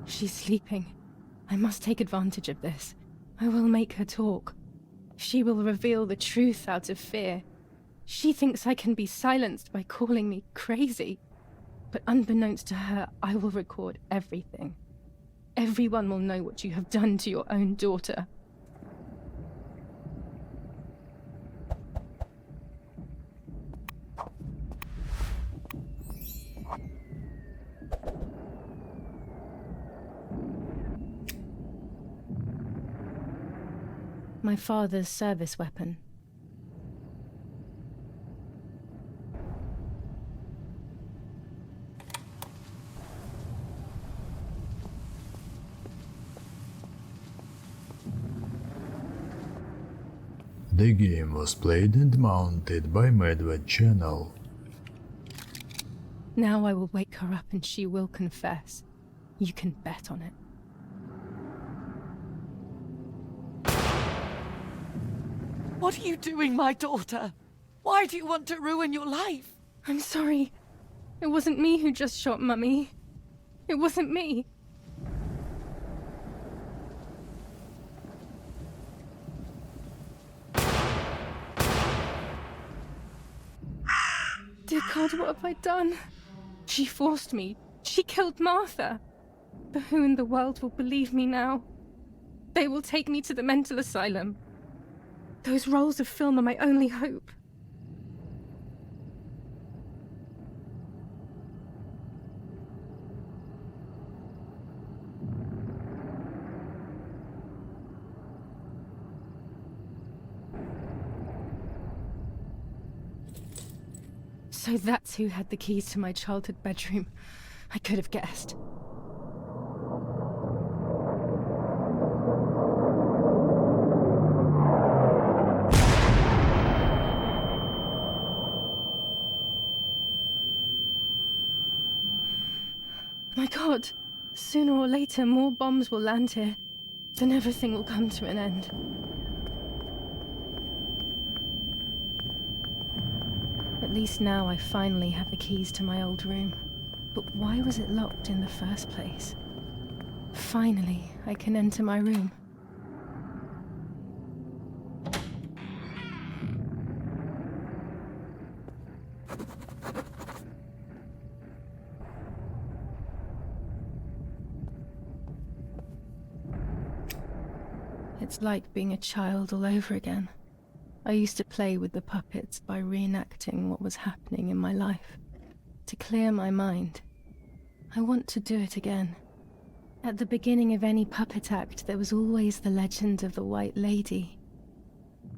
She's sleeping. I must take advantage of this. I will make her talk. She will reveal the truth out of fear. She thinks I can be silenced by calling me crazy. But unbeknownst to her, I will record everything. Everyone will know what you have done to your own daughter. My father's service weapon. The game was played and mounted by MadVed channel. Now I will wake her up and she will confess. You can bet on it. What are you doing, my daughter? Why do you want to ruin your life? I'm sorry. It wasn't me who just shot Mummy. It wasn't me. Dear God, what have I done? She forced me. She killed Martha. But who in the world will believe me now? They will take me to the mental asylum. Those rolls of film are my only hope. So that's who had the keys to my childhood bedroom. I could have guessed. My God, sooner or later more bombs will land here. Then everything will come to an end. At least now I finally have the keys to my old room. But why was it locked in the first place? Finally, I can enter my room. It's like being a child all over again. I used to play with the puppets by reenacting what was happening in my life. To clear my mind. I want to do it again. At the beginning of any puppet act, there was always the legend of the White Lady.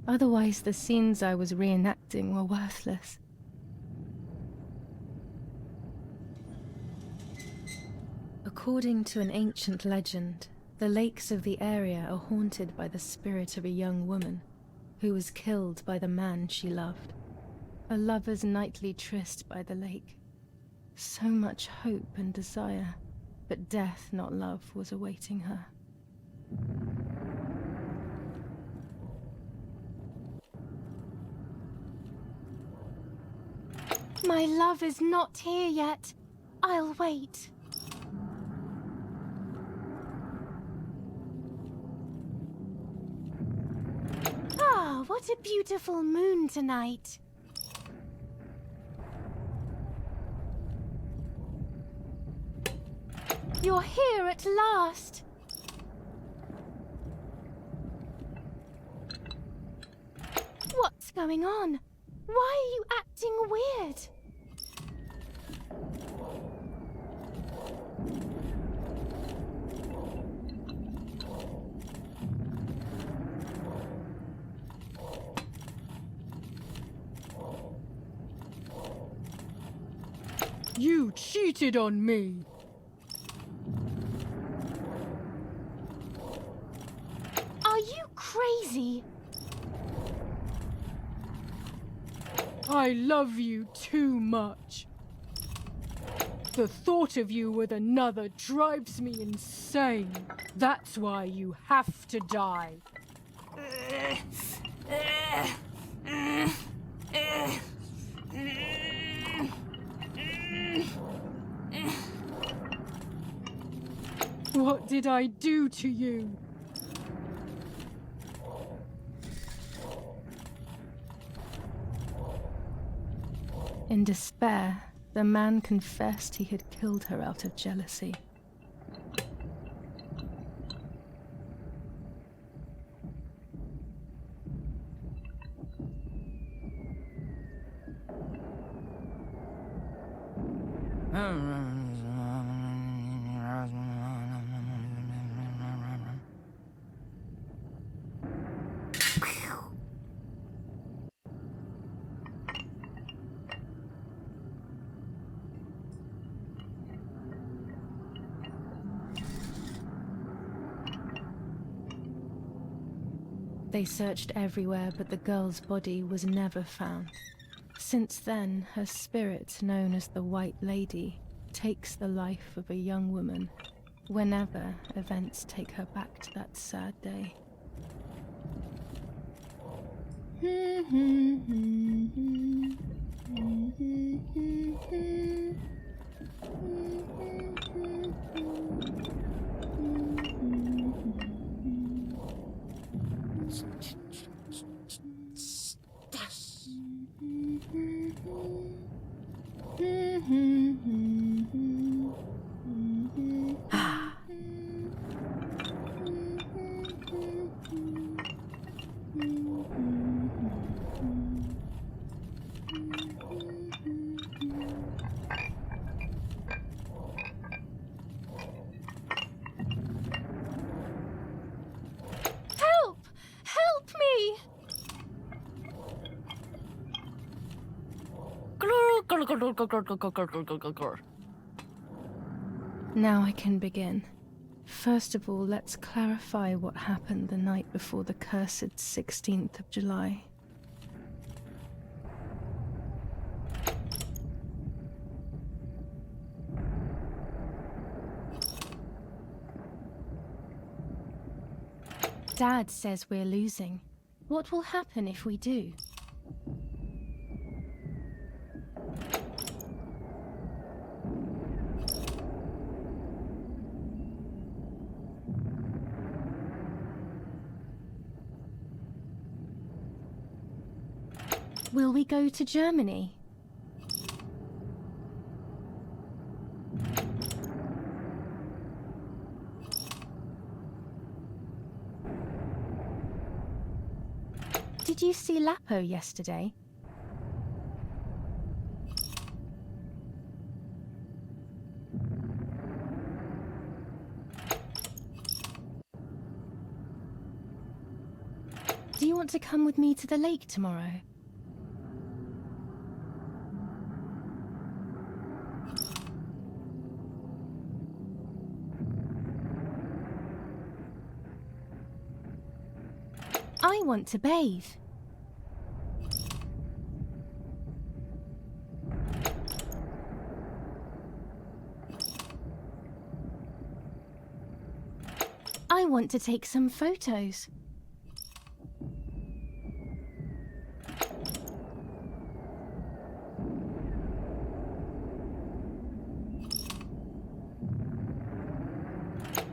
Otherwise, the scenes I was reenacting were worthless. According to an ancient legend, the lakes of the area are haunted by the spirit of a young woman who was killed by the man she loved. A lover's nightly tryst by the lake. So much hope and desire, but death, not love, was awaiting her. My love is not here yet. I'll wait. Ah, what a beautiful moon tonight. You're here at last. What's going on? Why are you acting weird? You cheated on me! Are you crazy? I love you too much. The thought of you with another drives me insane. That's why you have to die. What did I do to you? In despair, the man confessed he had killed her out of jealousy. They searched everywhere, but the girl's body was never found. Since then, her spirit, known as the White Lady, takes the life of a young woman whenever events take her back to that sad day. Help! Help me! Now I can begin. First of all, let's clarify what happened the night before the cursed 16th of July. Dad says we're losing. What will happen if we do? Will we go to Germany? Did you see Lapo yesterday? Do you want to come with me to the lake tomorrow? I want to bathe. I want to take some photos.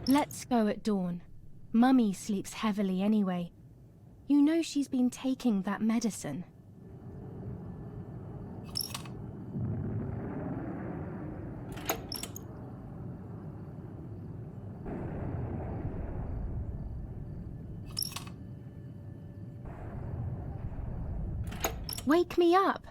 Let's go at dawn. Mummy sleeps heavily anyway. You know she's been taking that medicine. Wake me up.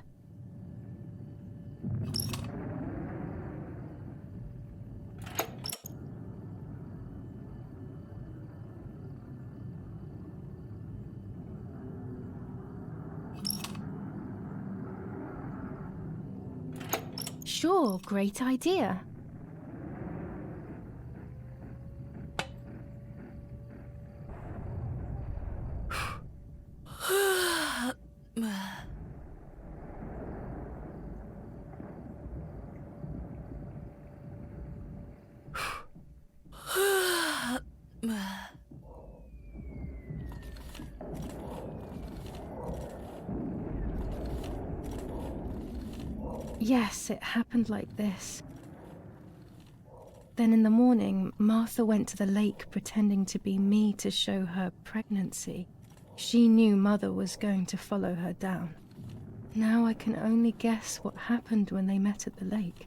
Sure, great idea. Yes, it happened like this. Then in the morning, Martha went to the lake pretending to be me to show her pregnancy. She knew Mother was going to follow her down. Now I can only guess what happened when they met at the lake.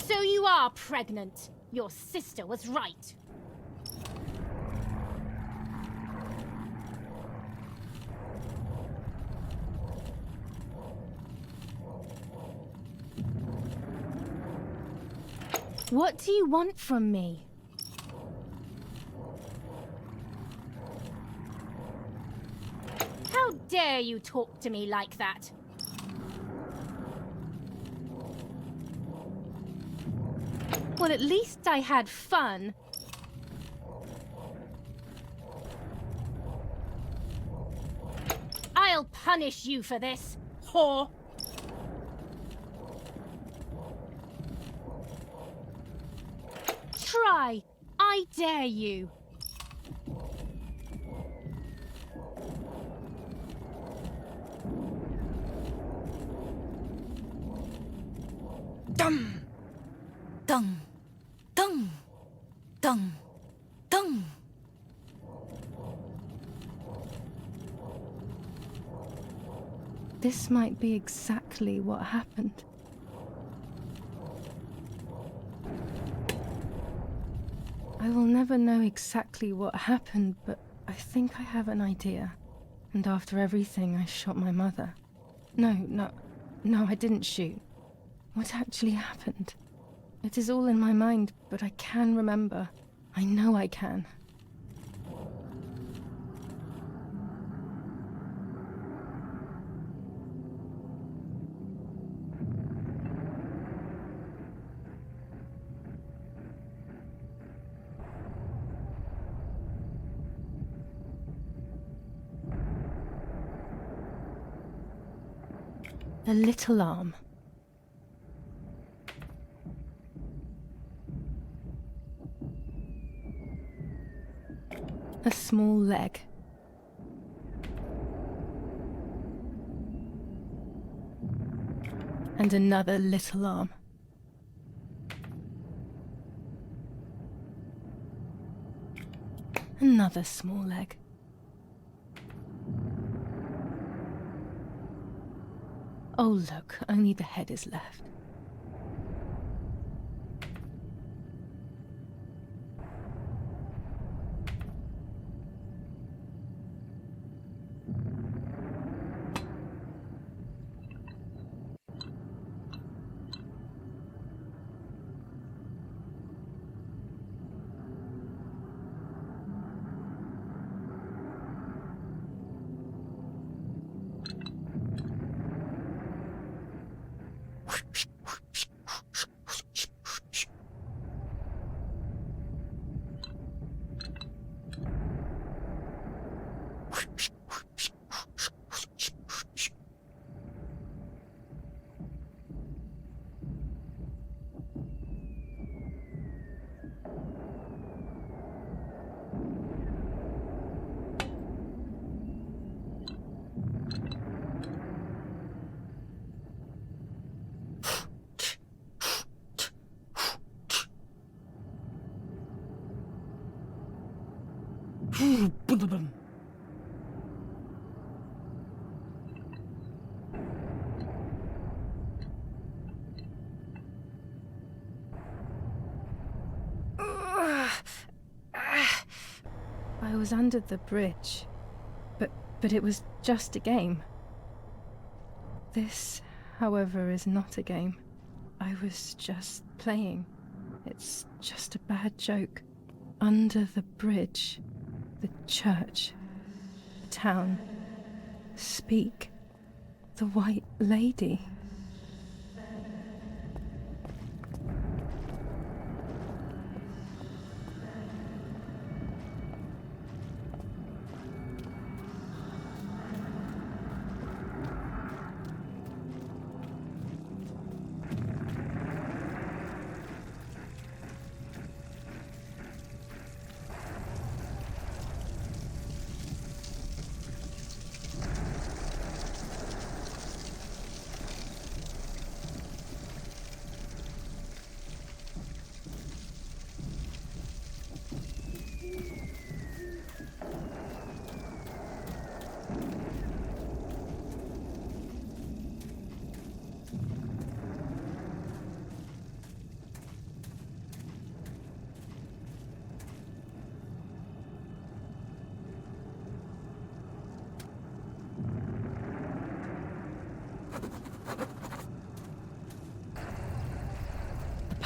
So you are pregnant. Your sister was right. What do you want from me? How dare you talk to me like that? Well, at least I had fun. I'll punish you for this, whore. Try. I dare you. Dum! Dung! Dung! Dung! Dung! This might be exactly what happened. I will never know exactly what happened, but I think I have an idea. And after everything, I shot my mother. No, I didn't shoot. What actually happened? It is all in my mind, but I can remember. I know I can. The little arm. A small leg. And another little arm. Another small leg. Oh look, only the head is left. I was under the bridge, but it was just a game. This, however, is not a game. I was just playing. It's just a bad joke. Under the bridge, the church, the town. Speak. The White Lady.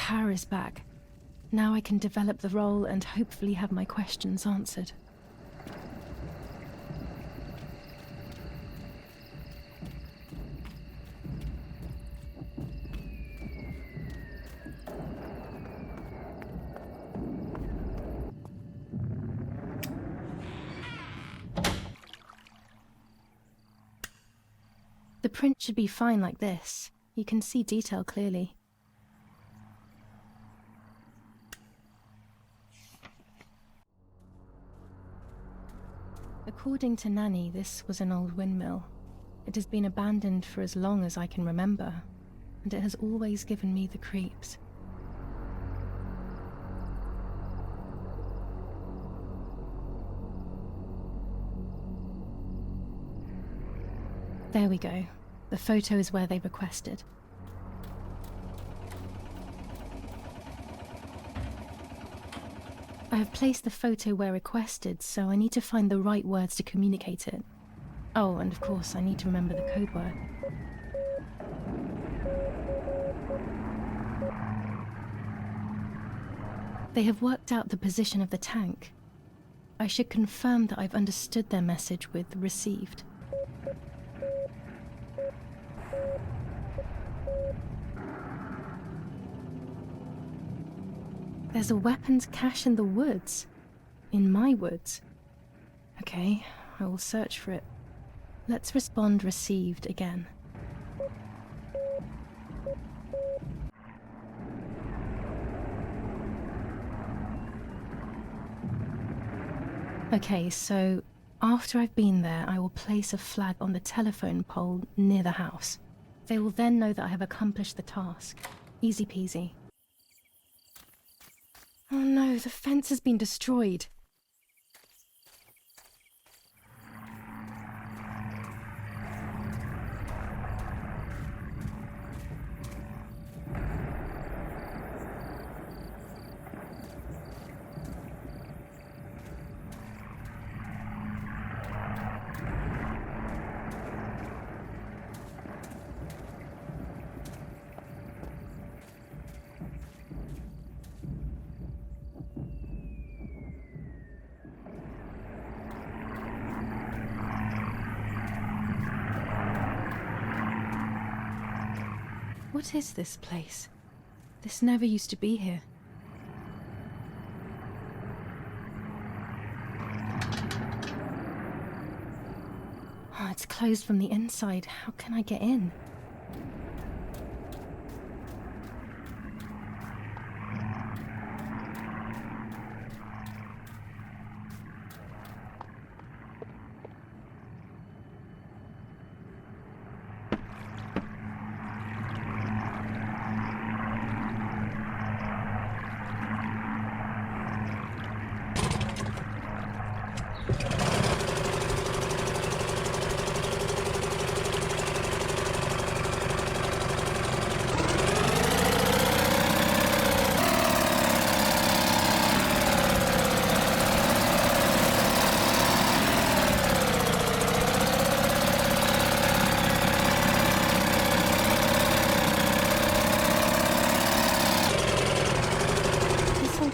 power is back. Now I can develop the role and hopefully have my questions answered. The print should be fine like this. You can see detail clearly. According to Nanny, this was an old windmill. It has been abandoned for as long as I can remember, and it has always given me the creeps. There we go. The photo is where they requested. I have placed the photo where requested, so I need to find the right words to communicate it. Oh, and of course, I need to remember the code word. They have worked out the position of the tank. I should confirm that I've understood their message with received. There's a weapons cache in the woods. In my woods. Okay, I will search for it. Let's respond received again. Okay, so after I've been there, I will place a flag on the telephone pole near the house. They will then know that I have accomplished the task. Easy peasy. Oh no, the fence has been destroyed. What is this place? This never used to be here. Oh, it's closed from the inside. How can I get in?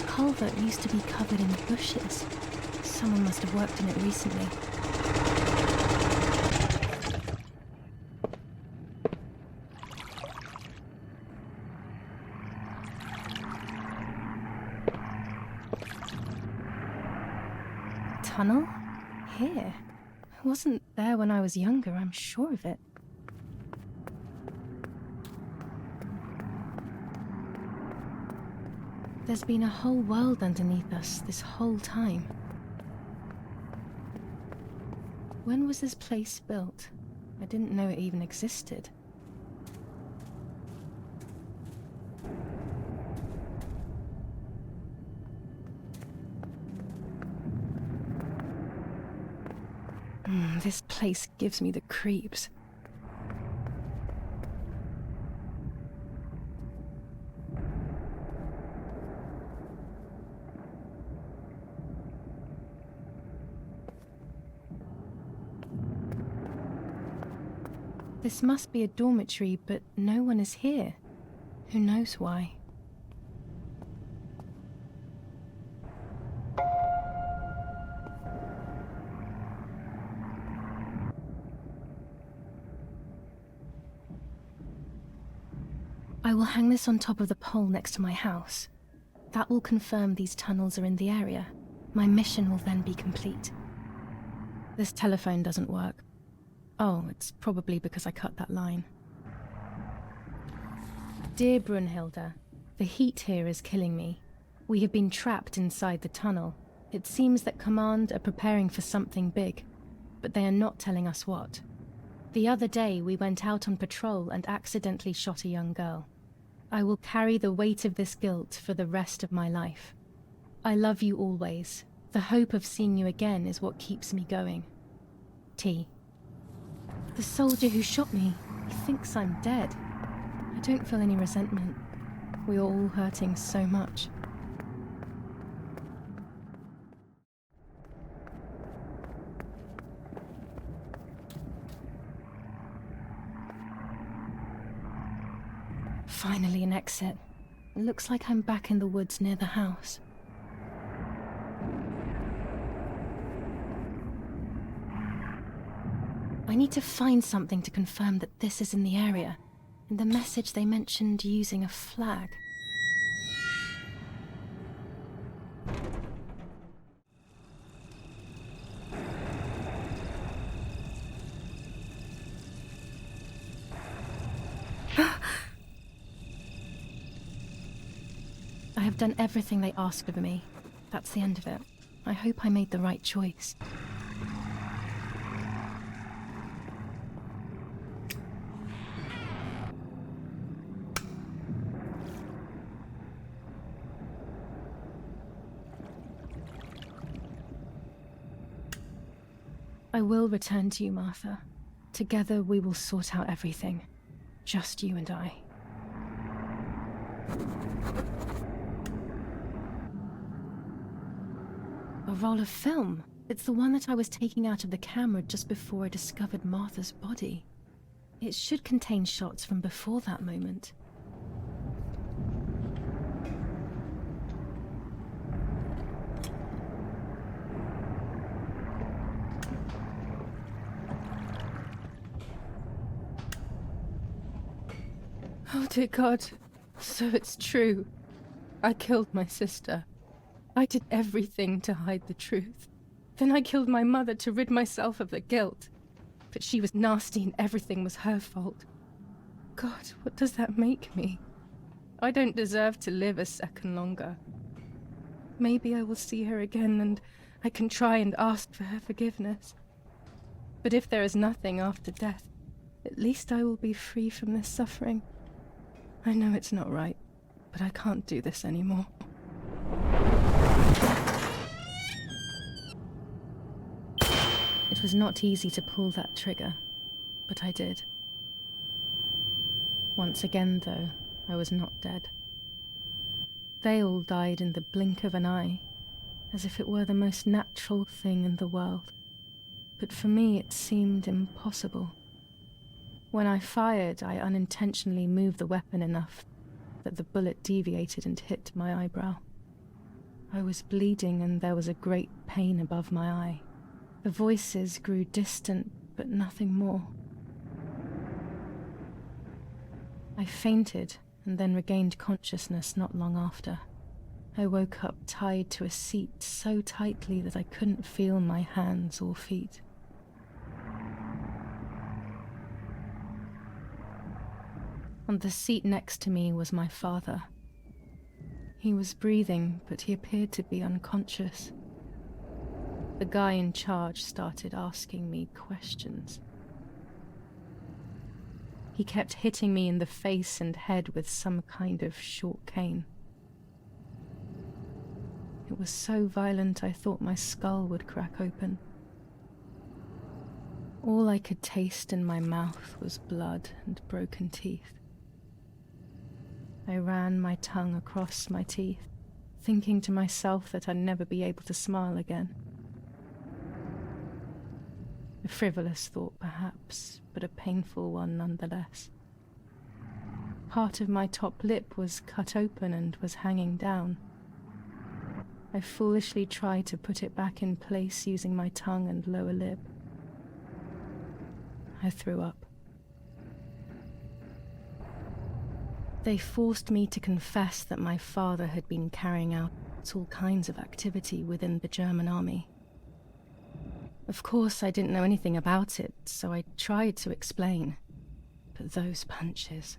Culvert used to be covered in bushes. Someone must have worked in it recently. Tunnel? Here? I wasn't there when I was younger, I'm sure of it. There's been a whole world underneath us this whole time. When was this place built? I didn't know it even existed. This place gives me the creeps. This must be a dormitory, but no one is here. Who knows why? I will hang this on top of the pole next to my house. That will confirm these tunnels are in the area. My mission will then be complete. This telephone doesn't work. Oh, it's probably because I cut that line. Dear Brunhilde, the heat here is killing me. We have been trapped inside the tunnel. It seems that Command are preparing for something big, but they are not telling us what. The other day we went out on patrol and accidentally shot a young girl. I will carry the weight of this guilt for the rest of my life. I love you always. The hope of seeing you again is what keeps me going. T. The soldier who shot me, he thinks I'm dead. I don't feel any resentment. We are all hurting so much. Finally an exit. It looks like I'm back in the woods near the house. I need to find something to confirm that this is in the area. In the message they mentioned using a flag. I have done everything they asked of me. That's the end of it. I hope I made the right choice. I will return to you, Martha. Together we will sort out everything. Just you and I. A roll of film. It's the one that I was taking out of the camera just before I discovered Martha's body. It should contain shots from before that moment. Oh dear God, so it's true. I killed my sister. I did everything to hide the truth. Then I killed my mother to rid myself of the guilt. But she was nasty and everything was her fault. God, what does that make me? I don't deserve to live a second longer. Maybe I will see her again and I can try and ask for her forgiveness. But if there is nothing after death, at least I will be free from this suffering. I know it's not right, but I can't do this anymore. It was not easy to pull that trigger, but I did. Once again, though, I was not dead. They all died in the blink of an eye, as if it were the most natural thing in the world. But for me it seemed impossible. When I fired, I unintentionally moved the weapon enough that the bullet deviated and hit my eyebrow. I was bleeding and there was a great pain above my eye. The voices grew distant, but nothing more. I fainted and then regained consciousness not long after. I woke up tied to a seat so tightly that I couldn't feel my hands or feet. On the seat next to me was my father. He was breathing, but he appeared to be unconscious. The guy in charge started asking me questions. He kept hitting me in the face and head with some kind of short cane. It was so violent I thought my skull would crack open. All I could taste in my mouth was blood and broken teeth. I ran my tongue across my teeth, thinking to myself that I'd never be able to smile again. A frivolous thought, perhaps, but a painful one nonetheless. Part of my top lip was cut open and was hanging down. I foolishly tried to put it back in place using my tongue and lower lip. I threw up. They forced me to confess that my father had been carrying out all kinds of activity within the German army. Of course, I didn't know anything about it, so I tried to explain. But those punches...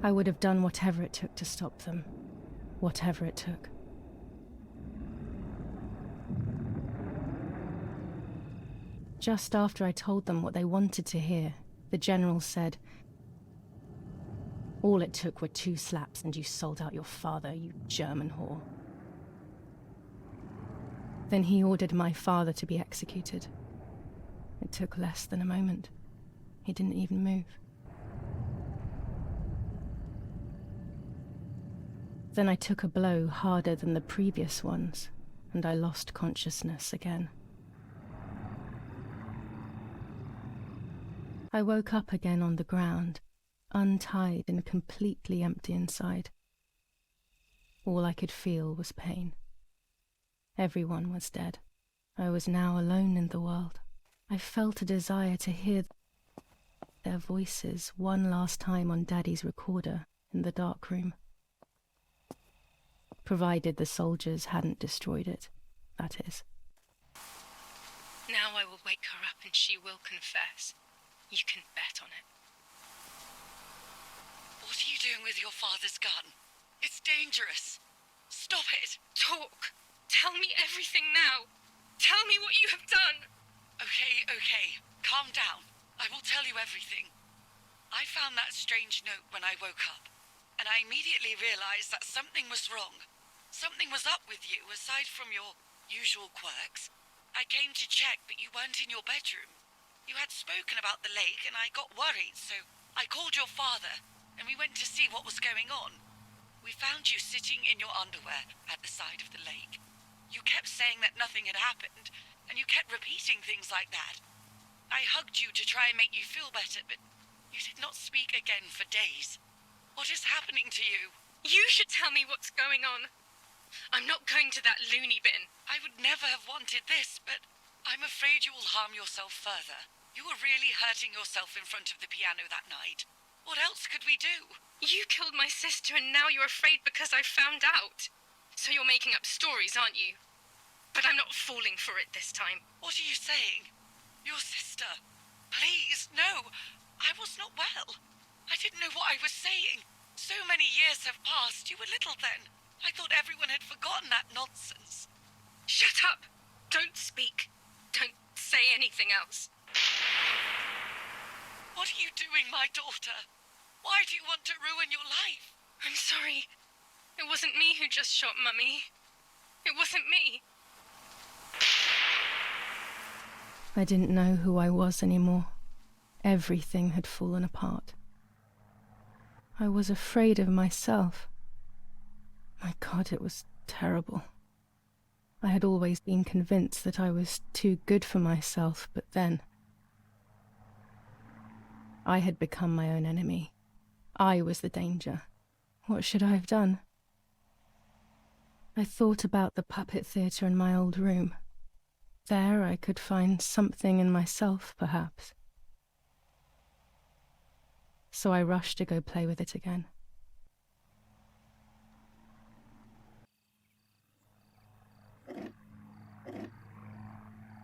I would have done whatever it took to stop them. Whatever it took. Just after I told them what they wanted to hear, the general said, "All it took were 2 slaps and you sold out your father, you German whore." Then he ordered my father to be executed. It took less than a moment. He didn't even move. Then I took a blow harder than the previous ones, and I lost consciousness again. I woke up again on the ground, untied and completely empty inside. All I could feel was pain. Everyone was dead. I was now alone in the world. I felt a desire to hear their voices one last time on Daddy's recorder in the dark room. Provided the soldiers hadn't destroyed it, that is. "Now I will wake her up and she will confess. You can bet on it." What are you doing with your father's gun? It's dangerous. Stop it. "Talk! Tell me everything now! Tell me what you have done!" Okay. Calm down. I will tell you everything. I found that strange note when I woke up, and I immediately realized that something was wrong. Something was up with you, aside from your usual quirks. I came to check, but you weren't in your bedroom. You had spoken about the lake, and I got worried, so I called your father, and we went to see what was going on. We found you sitting in your underwear at the side of the lake. You kept saying that nothing had happened, and you kept repeating things like that. I hugged you to try and make you feel better, but you did not speak again for days. What is happening to you? You should tell me what's going on. I'm not going to that loony bin. I would never have wanted this, but I'm afraid you will harm yourself further. You were really hurting yourself in front of the piano that night. What else could we do? You killed my sister and now you're afraid because I found out. So you're making up stories, aren't you? But I'm not falling for it this time. What are you saying? Your sister? Please, no. I was not well. I didn't know what I was saying. So many years have passed. You were little then. I thought everyone had forgotten that nonsense. Shut up! Don't speak. Don't say anything else. What are you doing, my daughter? Why do you want to ruin your life? I'm sorry. It wasn't me who just shot Mummy. It wasn't me. I didn't know who I was anymore. Everything had fallen apart. I was afraid of myself. My God, it was terrible. I had always been convinced that I was too good for myself, but then... I had become my own enemy. I was the danger. What should I have done? I thought about the puppet theatre in my old room. There I could find something in myself, perhaps. So I rushed to go play with it again.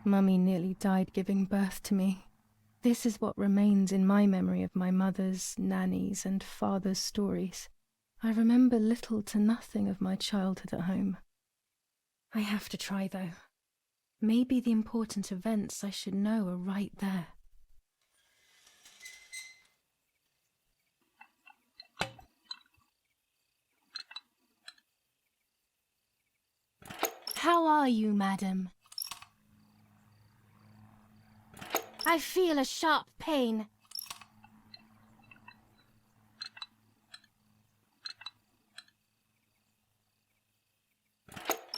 Mummy nearly died giving birth to me. This is what remains in my memory of my mother's, nanny's, and father's stories. I remember little to nothing of my childhood at home. I have to try, though. Maybe the important events I should know are right there. How are you, madam? I feel a sharp pain.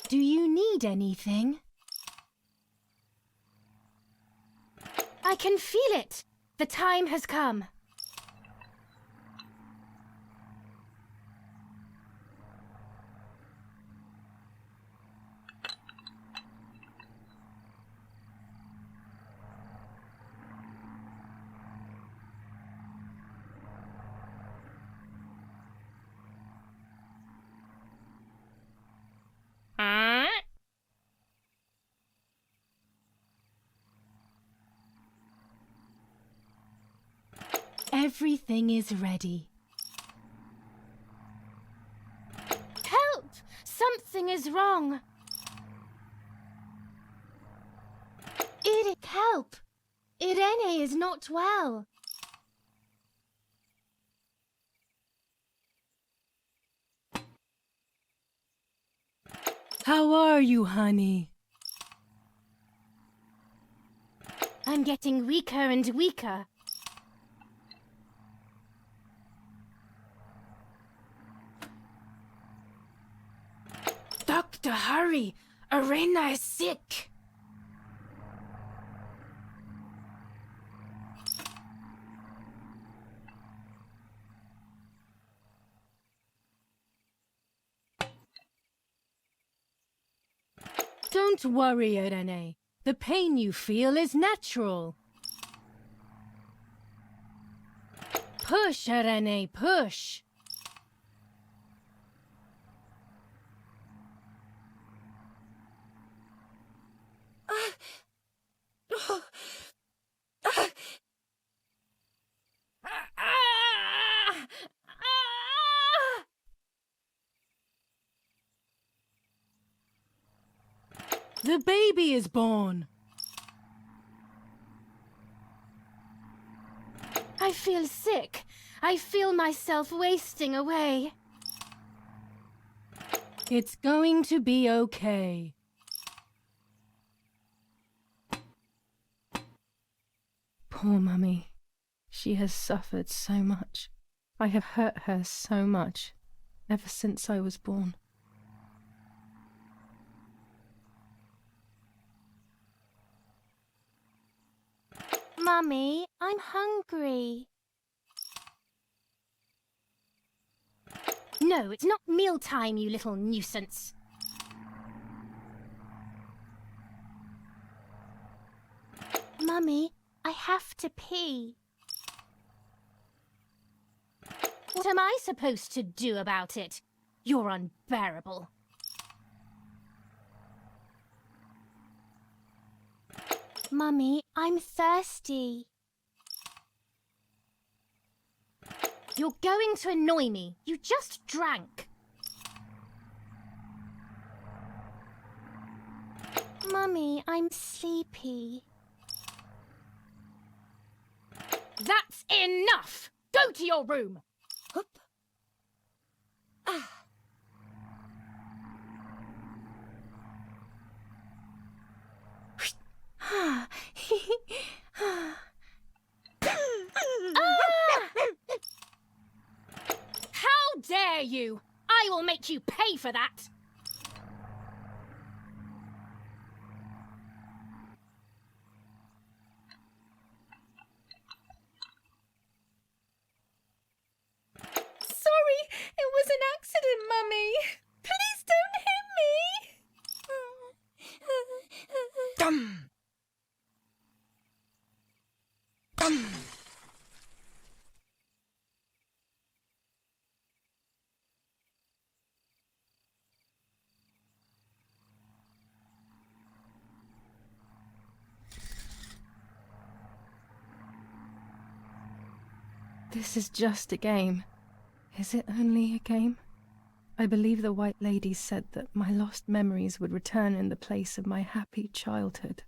Do you need anything? I can feel it. The time has come. Everything is ready. Help! Something is wrong. Help! Irene is not well. How are you, honey? I'm getting weaker and weaker. Doctor, hurry! Irena is sick! Don't worry, Irene. The pain you feel is natural. Push, Irene, push! The baby is born. I feel sick. I feel myself wasting away. It's going to be okay. Poor Mummy. She has suffered so much. I have hurt her so much, ever since I was born. Mummy, I'm hungry. No, it's not mealtime, you little nuisance. Mummy, I have to pee. What am I supposed to do about it? You're unbearable. Mummy, I'm thirsty. You're going to annoy me. You just drank. Mummy, I'm sleepy. That's enough! Go to your room! Hup. Ah. How dare you! I will make you pay for that! Sorry, it was an accident, Mummy. Please don't hit me. Dum! Dum! This is just a game. Is it only a game? I believe the White Lady said that my lost memories would return in the place of my happy childhood.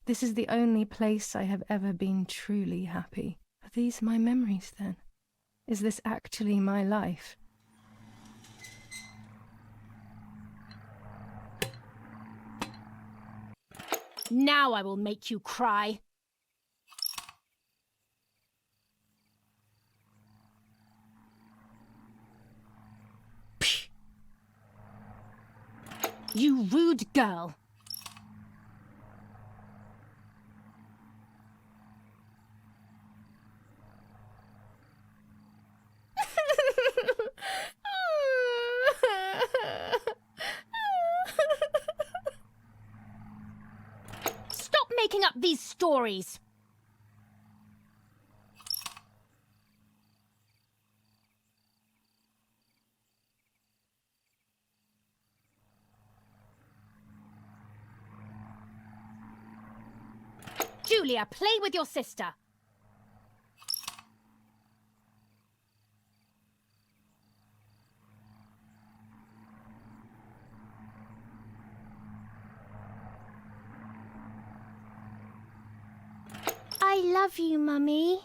This is the only place I have ever been truly happy. Are these my memories, then? Is this actually my life? Now I will make you cry. You rude girl. Stop making up these stories. Julia, play with your sister. love you, Mummy.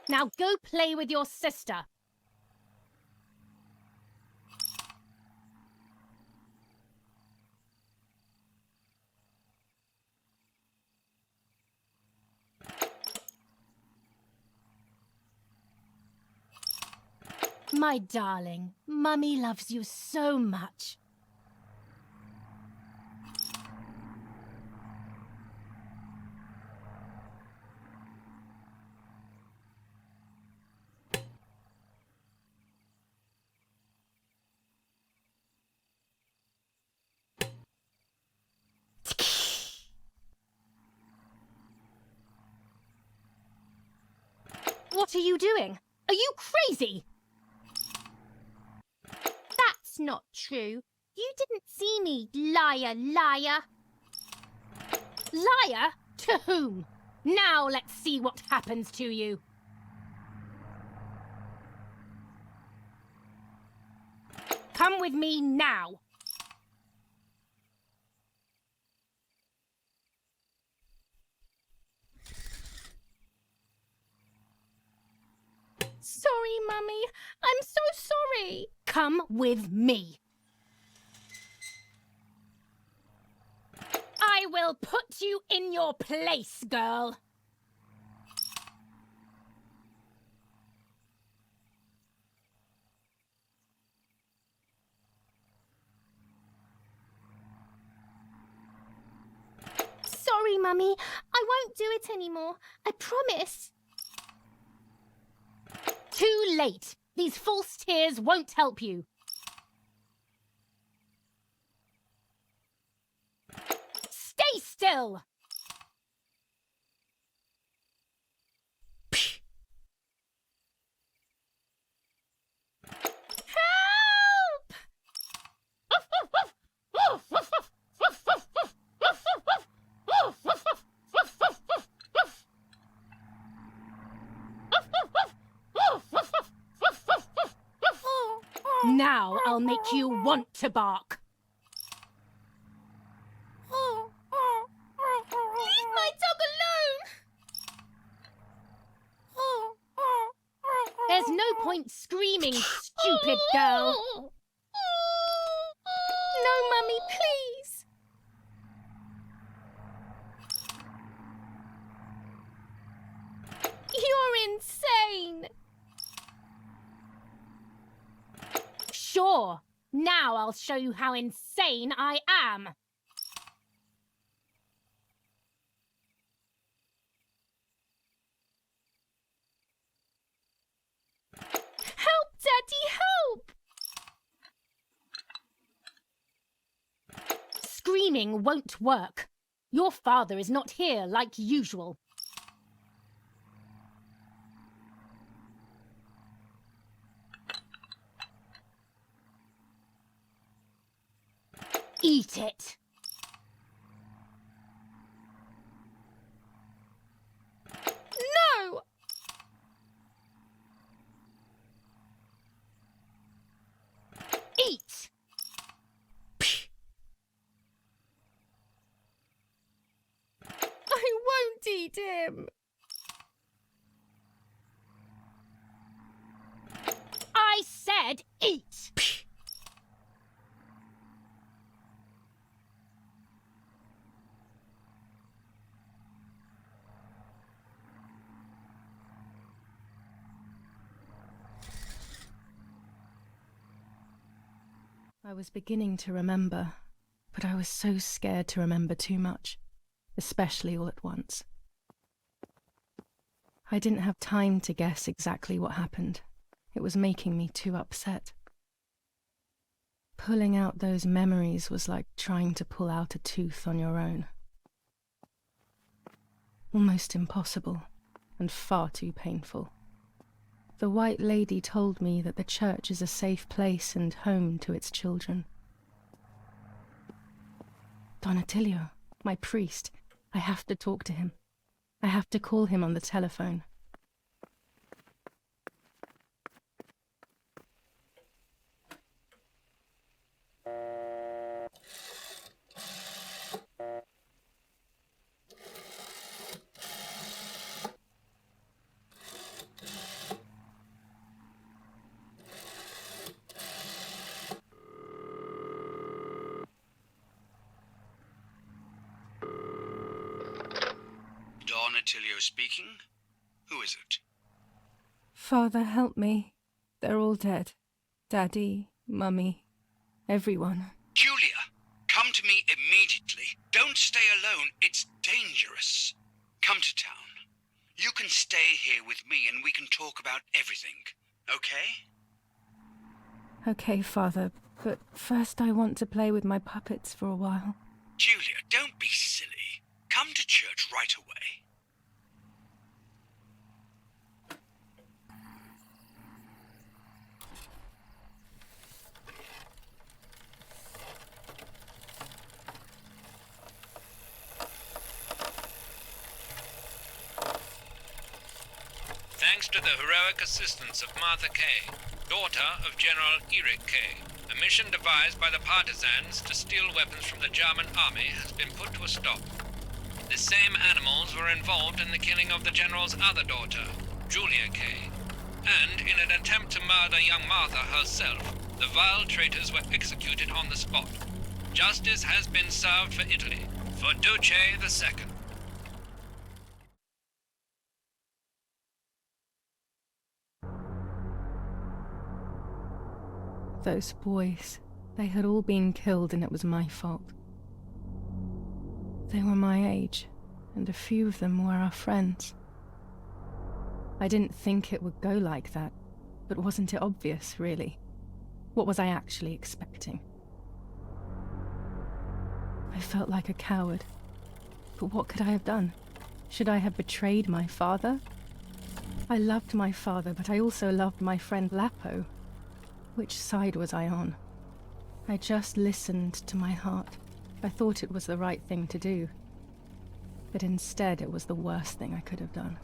Now go play with your sister. My darling, Mummy loves you so much. What are you doing? Are you crazy? That's not true. You didn't see me, liar, liar. Liar? To whom? Now let's see what happens to you. Come with me now. Sorry, Mummy. I'm so sorry. Come with me. I will put you in your place, girl. Sorry, Mummy. I won't do it anymore. I promise. Too late. These false tears won't help you. Stay still. Help! Now I'll make you want to bark. Leave my dog alone! There's no point screaming, stupid girl. No, Mummy, please. You're insane. Sure. Now I'll show you how insane I am. Help, Daddy, help! Screaming won't work. Your father is not here like usual. Eat it. No! Eat. I won't eat him. I said eat. I was beginning to remember, but I was so scared to remember too much, especially all at once. I didn't have time to guess exactly what happened. It was making me too upset. Pulling out those memories was like trying to pull out a tooth on your own. Almost impossible, and far too painful. The White Lady told me that the church is a safe place and home to its children. Don Attilio, my priest, I have to talk to him. I have to call him on the telephone. Attilio speaking. Who is it? Father, help me. They're all dead. Daddy, Mummy, everyone. Julia, come to me immediately. Don't stay alone. It's dangerous. Come to town. You can stay here with me and we can talk about everything, okay? Okay, Father, but first I want to play with my puppets for a while. Julia, don't be silly. Come to church right away. Thanks to the heroic assistance of Martha Kay, daughter of General Eric Kay, a mission devised by the partisans to steal weapons from the German army has been put to a stop. The same animals were involved in the killing of the General's other daughter, Julia Kay, and in an attempt to murder young Martha herself, the vile traitors were executed on the spot. Justice has been served for Italy, for Duce II. Those boys, they had all been killed and it was my fault. They were my age, and a few of them were our friends. I didn't think it would go like that, but wasn't it obvious, really? What was I actually expecting? I felt like a coward. But what could I have done? Should I have betrayed my father? I loved my father, but I also loved my friend Lapo. Which side was I on? I just listened to my heart. I thought it was the right thing to do. But instead, it was the worst thing I could have done.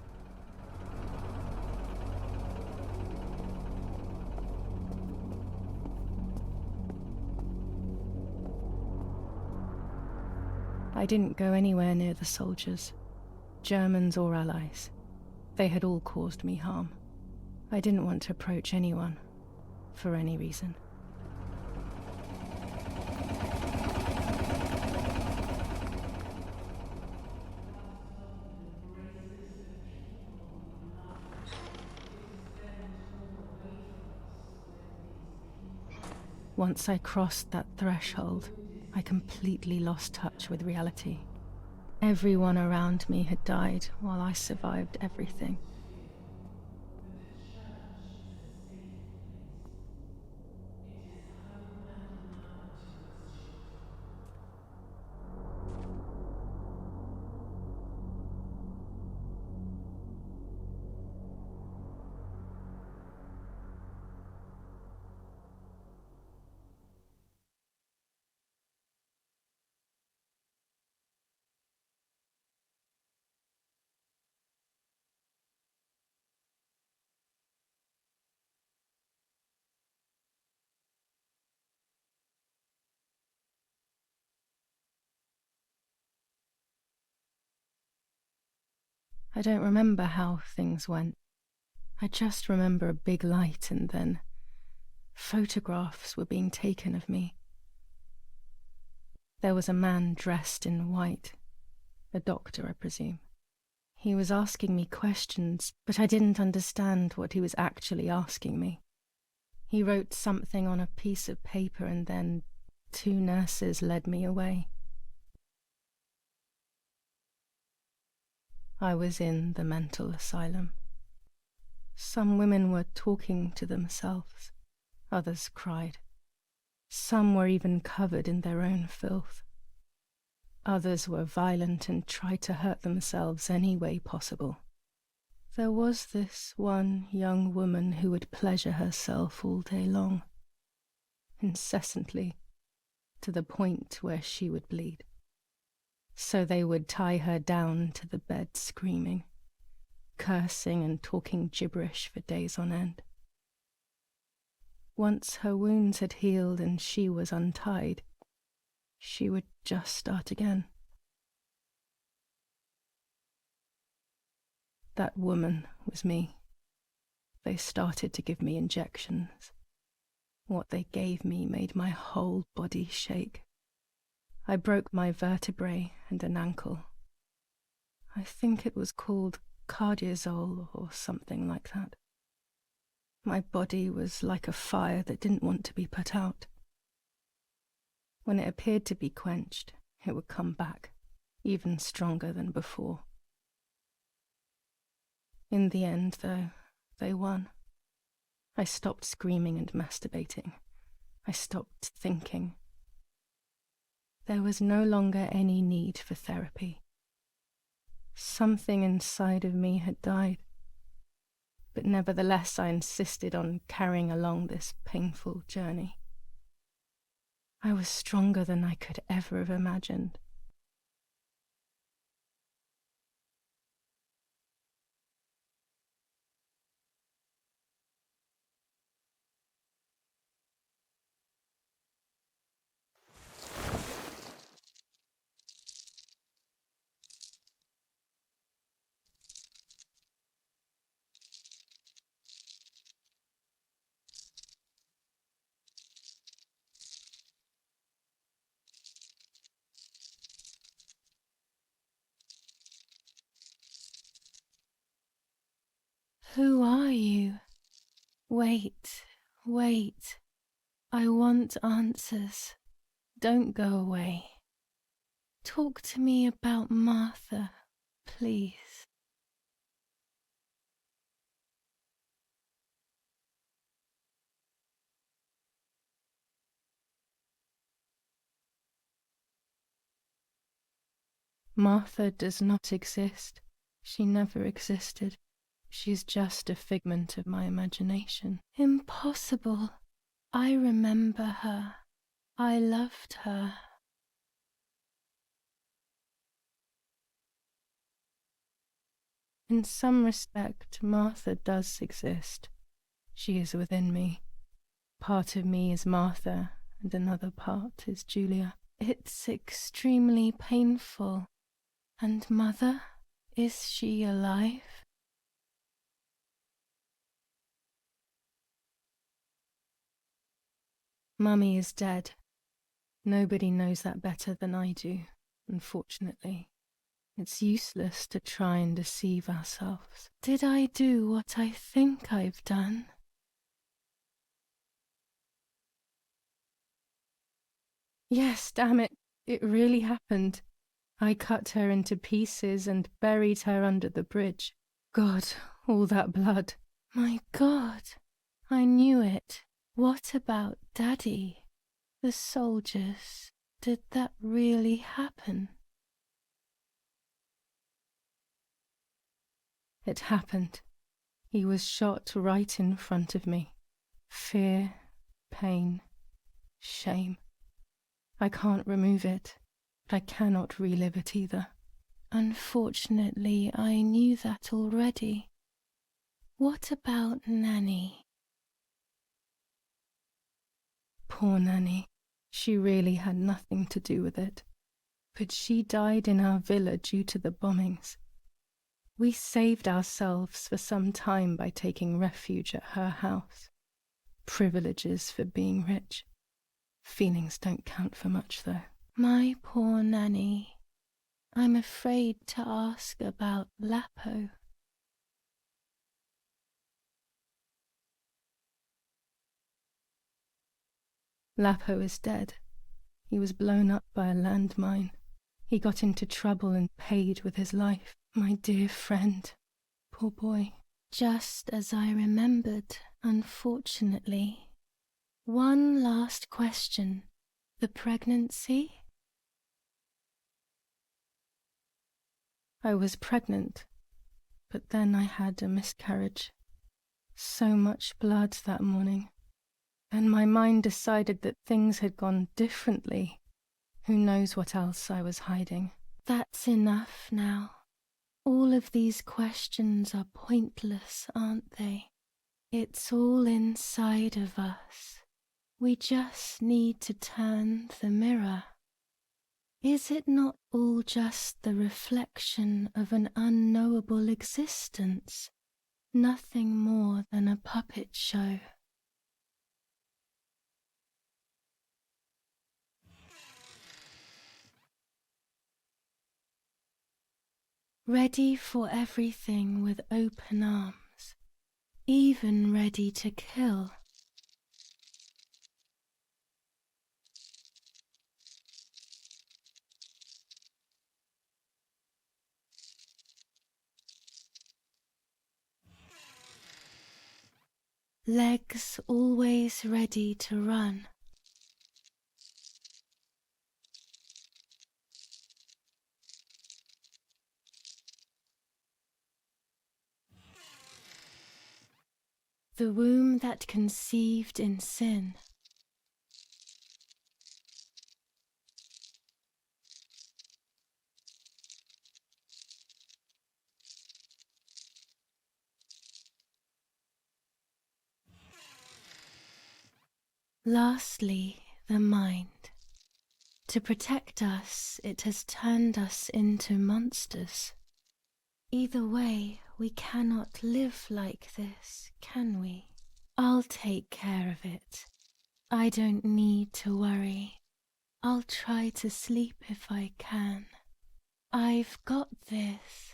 I didn't go anywhere near the soldiers, Germans or allies. They had all caused me harm. I didn't want to approach anyone. For any reason. Once I crossed that threshold, I completely lost touch with reality. Everyone around me had died while I survived everything. I don't remember how things went. I just remember a big light and then photographs were being taken of me. There was a man dressed in white, a doctor, I presume. He was asking me questions, but I didn't understand what he was actually asking me. He wrote something on a piece of paper and then 2 nurses led me away. I was in the mental asylum. Some women were talking to themselves. Others cried. Some were even covered in their own filth. Others were violent and tried to hurt themselves any way possible. There was this one young woman who would pleasure herself all day long, incessantly, to the point where she would bleed. So they would tie her down to the bed screaming, cursing and talking gibberish for days on end. Once her wounds had healed and she was untied, she would just start again. That woman was me. They started to give me injections. What they gave me made my whole body shake. I broke my vertebrae and an ankle. I think it was called cardiazole or something like that. My body was like a fire that didn't want to be put out. When it appeared to be quenched, it would come back, even stronger than before. In the end, though, they won. I stopped screaming and masturbating. I stopped thinking. There was no longer any need for therapy. Something inside of me had died, but nevertheless I insisted on carrying along this painful journey. I was stronger than I could ever have imagined. Who are you? Wait, wait. I want answers. Don't go away. Talk to me about Martha, please. Martha does not exist. She never existed. She's just a figment of my imagination. Impossible. I remember her. I loved her. In some respect, Martha does exist. She is within me. Part of me is Martha, and another part is Julia. It's extremely painful. And Mother, is she alive? Mummy is dead. Nobody knows that better than I do, unfortunately. It's useless to try and deceive ourselves. Did I do what I think I've done? Yes, damn it, it really happened. I cut her into pieces and buried her under the bridge. God, all that blood. My God, I knew it. What about Daddy? The soldiers? Did that really happen? It happened. He was shot right in front of me. Fear, pain, shame. I can't remove it, but I cannot relive it either. Unfortunately, I knew that already. What about Nanny? Poor Nanny. She really had nothing to do with it. But she died in our villa due to the bombings. We saved ourselves for some time by taking refuge at her house. Privileges for being rich. Feelings don't count for much, though. My poor Nanny. I'm afraid to ask about Lapo. Lapo is dead. He was blown up by a landmine. He got into trouble and paid with his life. My dear friend. Poor boy. Just as I remembered, unfortunately. One last question. The pregnancy? I was pregnant, but then I had a miscarriage. So much blood that morning. Then my mind decided that things had gone differently. Who knows what else I was hiding? That's enough now. All of these questions are pointless, aren't they? It's all inside of us. We just need to turn the mirror. Is it not all just the reflection of an unknowable existence? Nothing more than a puppet show. ready for everything with open arms, even ready to kill. Legs always ready to run. The womb that conceived in sin. Lastly, the mind. To protect us, it has turned us into monsters. Either way, we cannot live like this, can we? I'll take care of it. I don't need to worry. I'll try to sleep if I can. I've got this.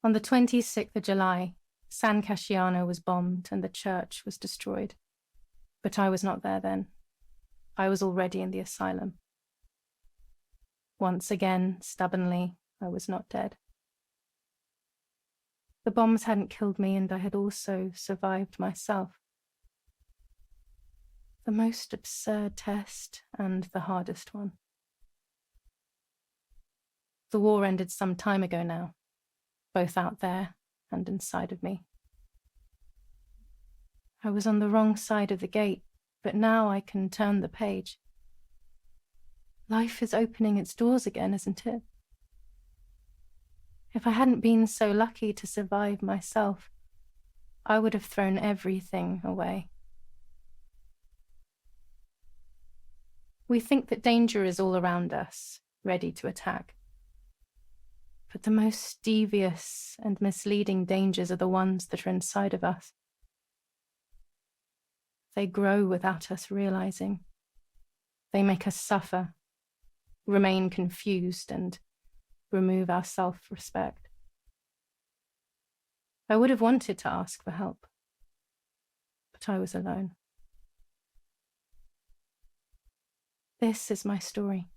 On the 26th of July, San Casciano was bombed and the church was destroyed. But I was not there then. I was already in the asylum. Once again, stubbornly, I was not dead. The bombs hadn't killed me, and I had also survived myself. The most absurd test and the hardest one. The war ended some time ago now, both out there and inside of me. I was on the wrong side of the gate, but now I can turn the page. Life is opening its doors again, isn't it? If I hadn't been so lucky to survive myself, I would have thrown everything away. We think that danger is all around us, ready to attack. But the most devious and misleading dangers are the ones that are inside of us. They grow without us realizing. They make us suffer, remain confused, and remove our self-respect. I would have wanted to ask for help, but I was alone. This is my story.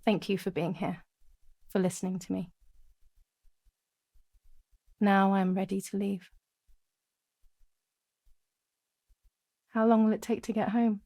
Thank you for being here, for listening to me. Now I'm ready to leave. How long will it take to get home?